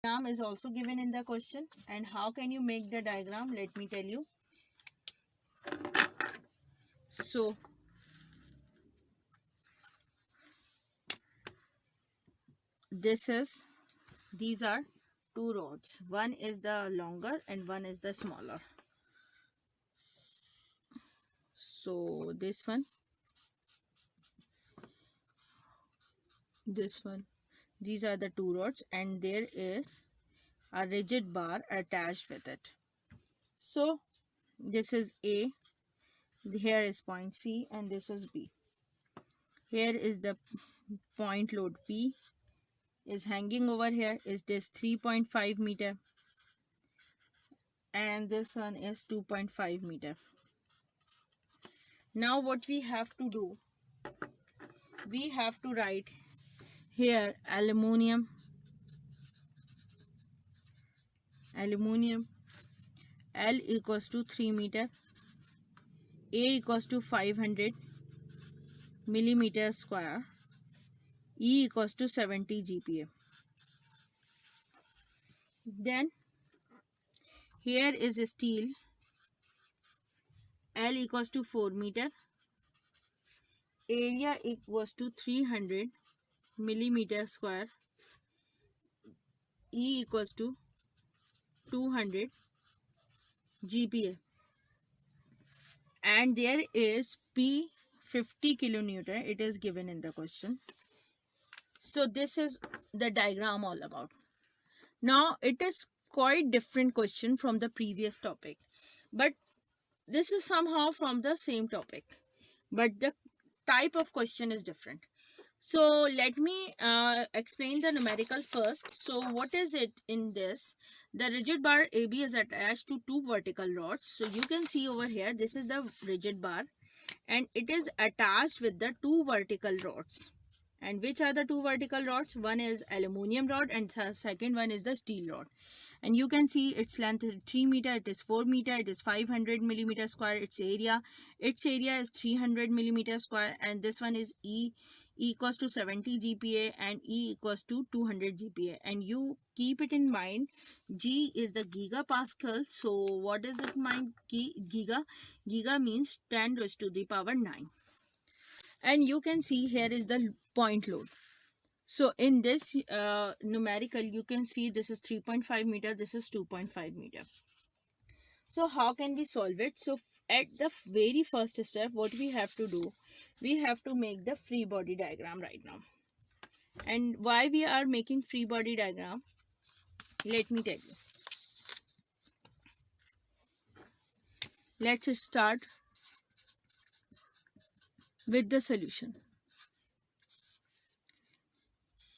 Diagram is also given in the question. And how can you make the diagram? Let me tell you. So these are two rods. One is the longer and one is the smaller. So this one, these are the two rods, and there is a rigid bar attached with it. So this is A, here is point C, and this is B. Here is the point load P is hanging over here. Is this 3.5 meter, and this one is 2.5 meter. Now what we have to do, we have to write here aluminium L equals to 3 meter, A equals to 500 millimeter square, E equals to 70 GPa. Then here is steel, L equals to 4 meter, area equals to 300 millimeter square, E equals to 200 GPa, and there is P 50 kilonewton. It is given in the question. So this is the diagram all about. Now it is quite different question from the previous topic, but this is somehow from the same topic, but the type of question is different. So let me explain the numerical first. So what is it in this? The rigid bar AB is attached to two vertical rods. So you can see over here, this is the rigid bar and it is attached with the two vertical rods. And which are the two vertical rods? One is aluminium rod and the second one is the steel rod. And you can see its length is 3 meter, it is 4 meter, it is 500 millimeter square. Its area is 300 millimeter square, and this one is E equals to 70 GPa and E equals to 200 GPa. And you keep it in mind, G is the gigapascal. So what does it mean? Giga means 10 raised to the power 9. And you can see here is the point load. So in this numerical, you can see this is 3.5 meter, this is 2.5 meter. So how can we solve it? So at the very first step, what we have to do, we have to make the free body diagram right now. And why we are making free body diagram, let me tell you. Let's start with the solution.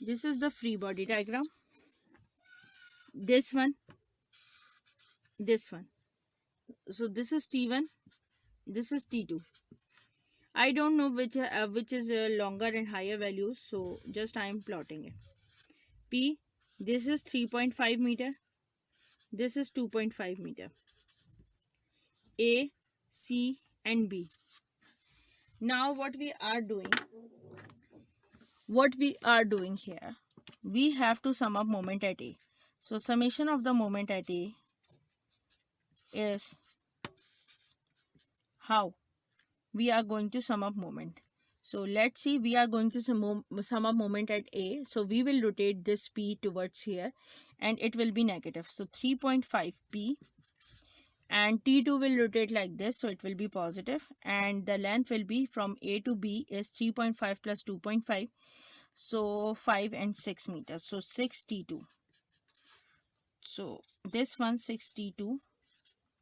This is the free body diagram. This one. So this is T1, this is T2. I don't know which is longer and higher values, so just I am plotting it. P, this is 3.5 meter, this is 2.5 meter. A, C and B. Now what we are doing here, we have to sum up moment at A. So summation of the moment at A is how we are going to sum up moment. So let's see, we are going to sum up moment at A. So we will rotate this P towards here and it will be negative. So 3.5 P, and T2 will rotate like this, so it will be positive, and the length will be from A to B is 3.5 plus 2.5, so 5 and 6 meters, so 6 T2. So this one 6 T2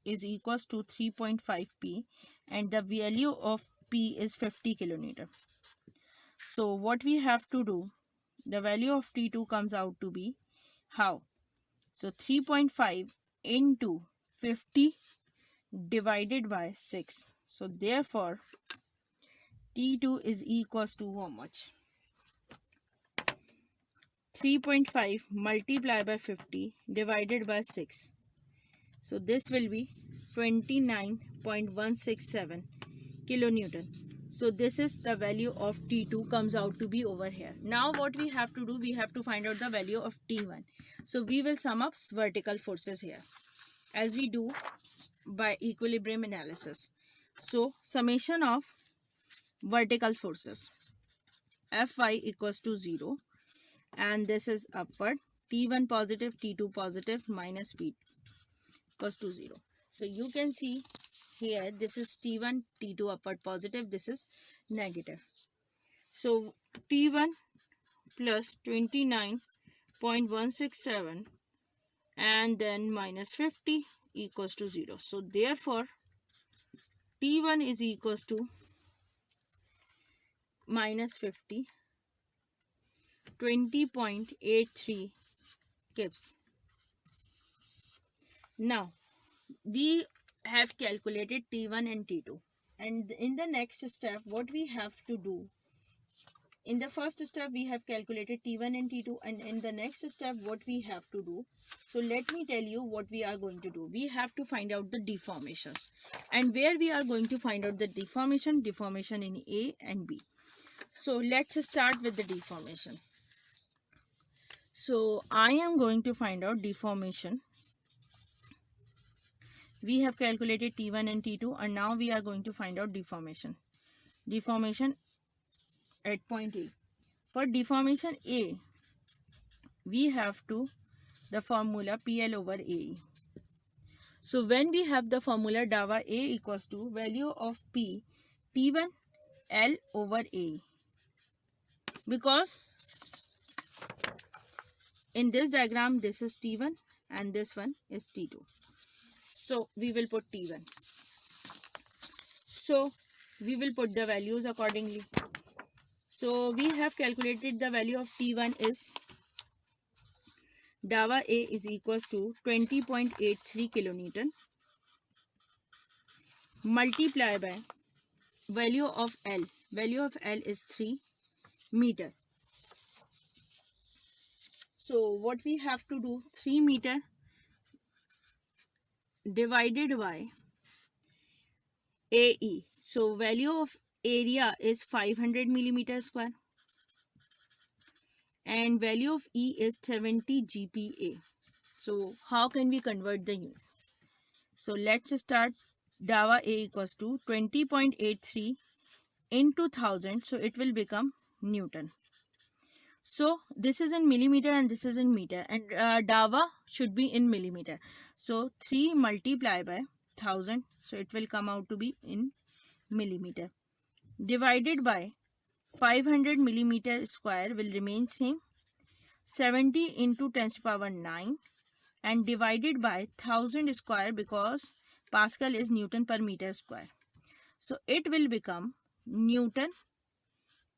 is equals to 3.5 P, and the value of P is 50 kilonewton. So what we have to do, the value of T2 comes out to be how? So 3.5 into 50 divided by 6. So therefore T2 is equals to how much? 3.5 multiplied by 50 divided by 6. So this will be 29.167 kilonewton. So this is the value of T2 comes out to be over here. Now what we have to do, we have to find out the value of T1. So we will sum up vertical forces here as we do by equilibrium analysis. So summation of vertical forces, Fy equals to 0, and this is upward, T1 positive, T2 positive, minus P equals to 0. So you can see here, this is T1, T2 upward positive, this is negative. So T1 plus 29.167 and then minus 50 equals to 0. So therefore T1 is equals to minus 50, 20.83 kips. Now we have calculated T1 and T2, and in the next step what we have to do, in the first step we have calculated T1 and T2, and in the next step what we have to do, so let me tell you what we are going to do. We have to find out the deformations, and where we are going to find out the deformation in A and B. So let's start with the deformation. So I am going to find out deformation. We have calculated T1 and T2, and now we are going to find out deformation. Deformation at point A. For deformation A, we have to the formula PL over AE. So when we have the formula DAVA A equals to value of P T1 L over AE, because in this diagram this is T1 and this one is T2. So we will put T1. So we will put the values accordingly. So we have calculated the value of T1 is DAVA A is equals to 20.83 kilonewton multiply by value of L. Value of L is 3 meter. So what we have to do, 3 meter divided by AE. So value of area is 500 millimeter square and value of E is 70 GPa. So how can we convert the unit? So let's start. DAVA A equals to 20.83 into 1000. So it will become Newton. So this is in millimeter and this is in meter, and DAVA should be in millimeter. So 3 multiplied by 1000. So it will come out to be in millimeter. Divided by 500 millimeter square will remain same. 70 into 10 to the power 9 and divided by 1000 square, because Pascal is Newton per meter square. So it will become Newton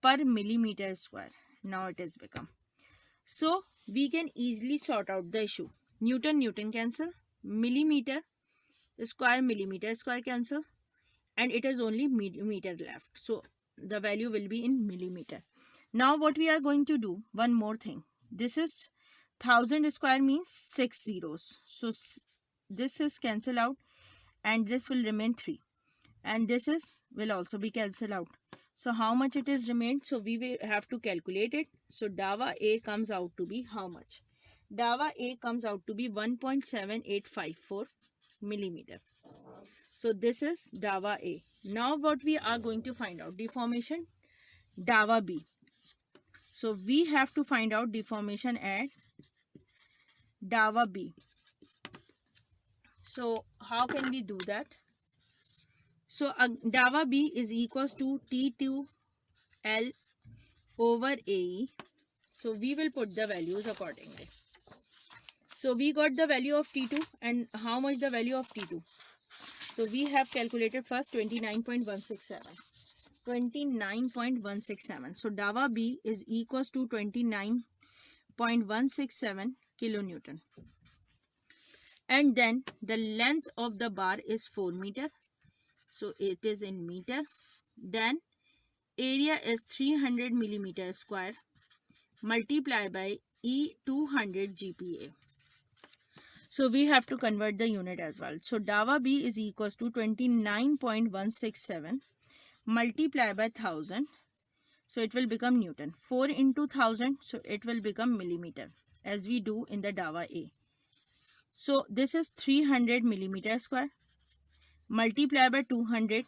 per millimeter square. Now it is become. So we can easily sort out the issue. Newton cancel, millimeter square cancel, and it is only meter left. So the value will be in millimeter. Now what we are going to do, one more thing. This is 1000 square means 6 zeros. So this is cancel out and this will remain 3. And this is will also be cancelled out. So how much it is remained? So we will have to calculate it. So DAVA A comes out to be how much? DAVA A comes out to be 1.7854 millimeter. So this is DAVA A. Now what we are going to find out? Deformation DAVA B. So we have to find out deformation at DAVA B. So how can we do that? So DAVA B is equals to T2L over AE. So we will put the values accordingly. So we got the value of T2, and how much the value of T2? So we have calculated first 29.167. 29.167. So DAVA B is equals to 29.167 kilonewton. And then the length of the bar is 4 meter. So it is in meter. Then area is 300 millimeter square multiplied by E 200 GPa. So we have to convert the unit as well. So DAVA B is equals to 29.167 multiply by 1000, so it will become Newton. 4 into 1000, so it will become millimeter, as we do in the Dava A. So this is 300 millimeter square. Multiply by 200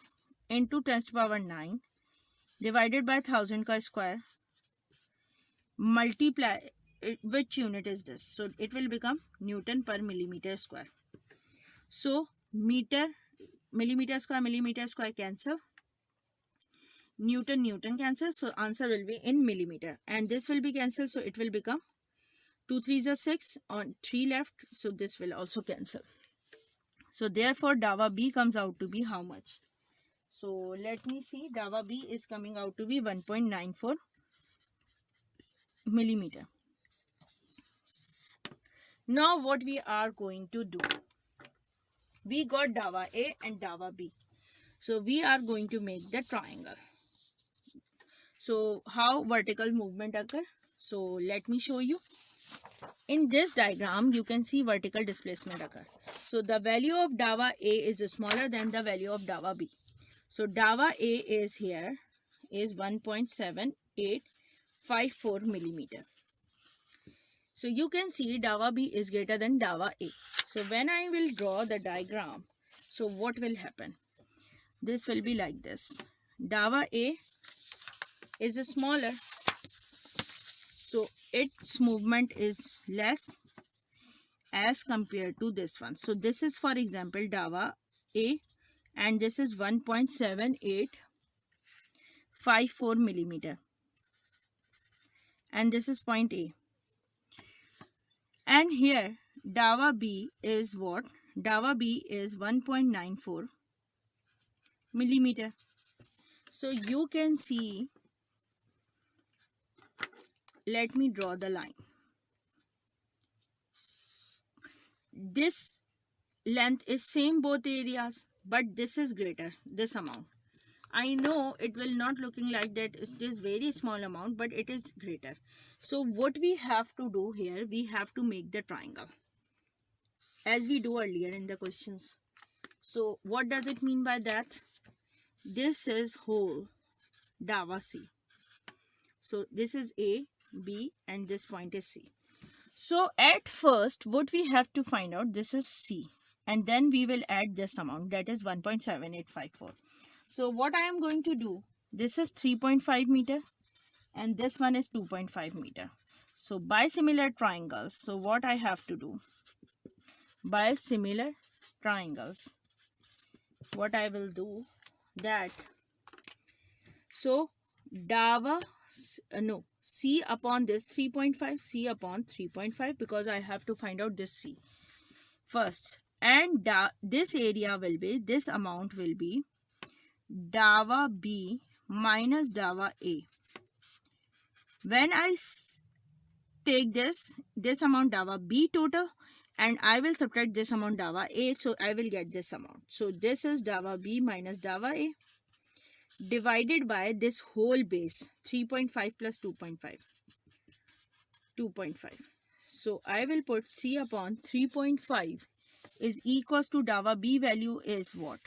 into 10 to the power 9 divided by 1000 ka square. Multiply which unit is this? So it will become Newton per millimeter square. So millimeter square cancel. Newton cancel. So answer will be in millimeter, and this will be cancelled. So it will become 2 3s are 6 on 3 left. So this will also cancel. So therefore Dava B comes out to be how much? So let me see. Dava B is coming out to be 1.94 millimeter. Now what we are going to do? We got Dava A and Dava B. So we are going to make the triangle. So how vertical movement occur? So let me show you. In this diagram, you can see vertical displacement occur. So the value of Dava A is smaller than the value of Dava B. So Dava A is here is 1.7854 millimeter. So you can see Dava B is greater than Dava A. So when I will draw the diagram, so what will happen? This will be like this. Dava A is smaller, so its movement is less as compared to this one. So this is, for example, Dava A, and this is 1.7854 millimeter, and this is point A. And here Dava B is what? Dava B is 1.94 millimeter. So you can see, let me draw the line. This length is same both areas, but this is greater, this amount. I know it will not looking like that, it is very small amount, but it is greater. So what we have to do here, we have to make the triangle as we do earlier in the questions. So what does it mean by that? This is whole Dava C. So this is A, B, and this point is C. So at first what we have to find out, this is C, and then we will add this amount, that is 1.7854. So what I am going to do, this is 3.5 meter and this one is 2.5 meter. So by similar triangles, so what I have to do, by similar triangles, what I will do that, so Dava C upon this 3.5, C upon 3.5, because I have to find out this C first, and this area will be, this amount will be Dava B minus Dava A. When I take this amount Dava B total, and I will subtract this amount Dava A, so I will get this amount. So this is Dava B minus Dava A divided by this whole base, 3.5 plus 2.5. So I will put C upon 3.5 is equals to Dava B value is what?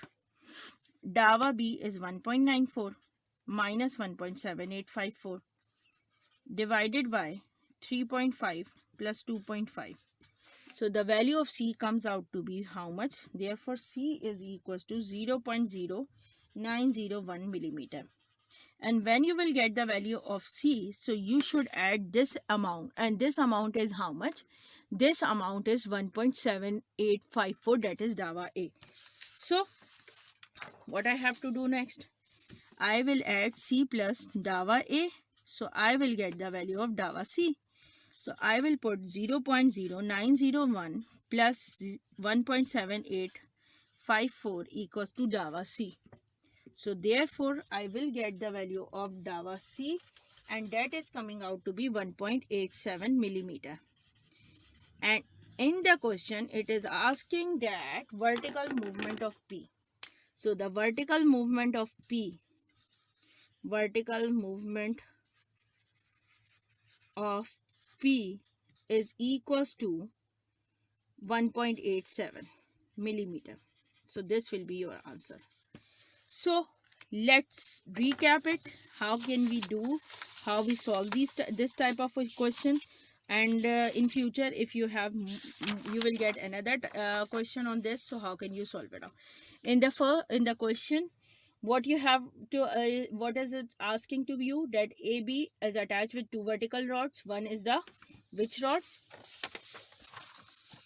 Dava B is 1.94 minus 1.7854 divided by 3.5 plus 2.5. So the value of C comes out to be how much? Therefore C is equals to 0.0901 millimeter. And when you will get the value of C, so you should add this amount, and this amount is how much? This amount is 1.7854, that is Dava A. So what I have to do next? I will add C plus Dava A. So I will get the value of Dava C. So I will put 0.0901 plus 1.7854 equals to Dava C. So therefore I will get the value of Dava C, and that is coming out to be 1.87 millimeter. And in the question it is asking that vertical movement of P. So the vertical movement of P, is equals to 1.87 millimeter. So this will be your answer. So let's recap it. How can we do, how we solve this type of a question. And in future, if you have you will get another question on this, so how can you solve it out. In the question, what you have to what is it asking to you, that AB is attached with two vertical rods. One is the which rod?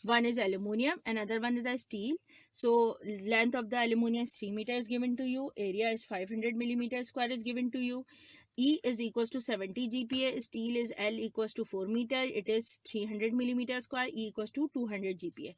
One is aluminium, another one is the steel. So length of the aluminium is 3 meters given to you, area is 500 millimeters square is given to you. E is equals to 70 GPa, steel is L equals to 4 meter, it is 300 millimeter square, E equals to 200 GPa.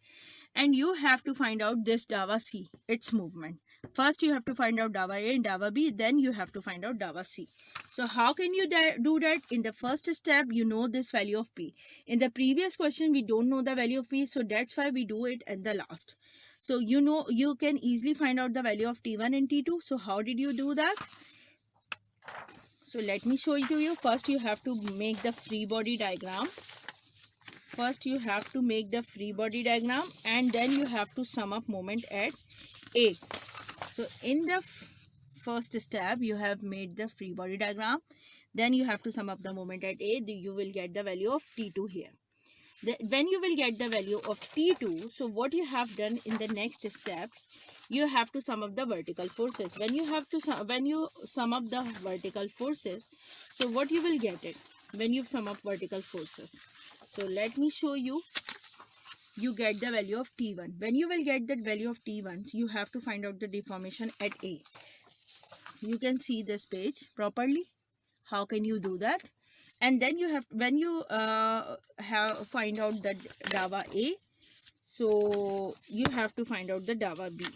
And you have to find out this DAVA C, its movement. First you have to find out DAVA A and DAVA B, then you have to find out DAVA C. So how can you do that? In the first step, you know this value of P. In the previous question, we don't know the value of P, so that's why we do it at the last. So you know, you can easily find out the value of T1 and T2. So how did you do that? So let me show it to you. First you have to make the free body diagram. First you have to make the free body diagram, and then you have to sum up moment at A. So in the first step, you have made the free body diagram. Then you have to sum up the moment at A. You will get the value of T2 here. When you will get the value of T2, so what you have done in the next step, you have to sum up the vertical forces. When you sum up the vertical forces, so what you will get it when you sum up vertical forces. So let me show you. You get the value of T1. When you will get that value of T1, you have to find out the deformation at A. You can see this page properly. How can you do that? And then you have, when you find out the DAVA A, so you have to find out the DAVA B.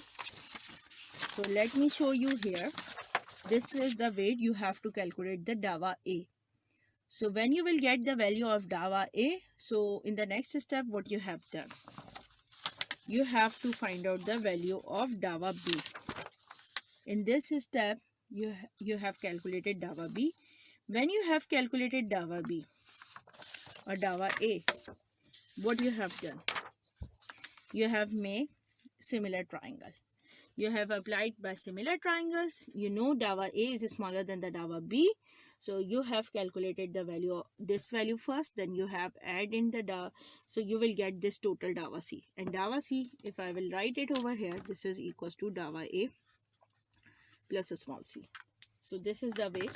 So let me show you here. This is the way you have to calculate the DAVA A. So when you will get the value of DAVA A, so in the next step, what you have done? You have to find out the value of DAVA B. In this step, you have calculated DAVA B. When you have calculated DAVA B or DAVA A, what you have done? You have made similar triangle. You have applied by similar triangles. You know DAVA A is smaller than the DAVA B. So you have calculated the value of this value first. Then you have add in the DAVA. So you will get this total DAVA C. And DAVA C, if I will write it over here, this is equals to DAVA A plus a small c. So this is the way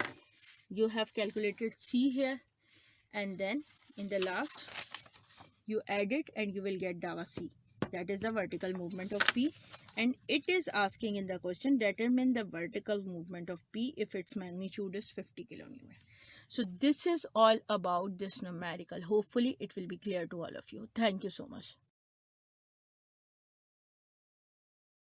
you have calculated C here. And then in the last, you add it and you will get DAVA C. That is the vertical movement of P. And it is asking in the question, determine the vertical movement of P if its magnitude is 50 kilonewton. So this is all about this numerical. Hopefully it will be clear to all of you. Thank you so much.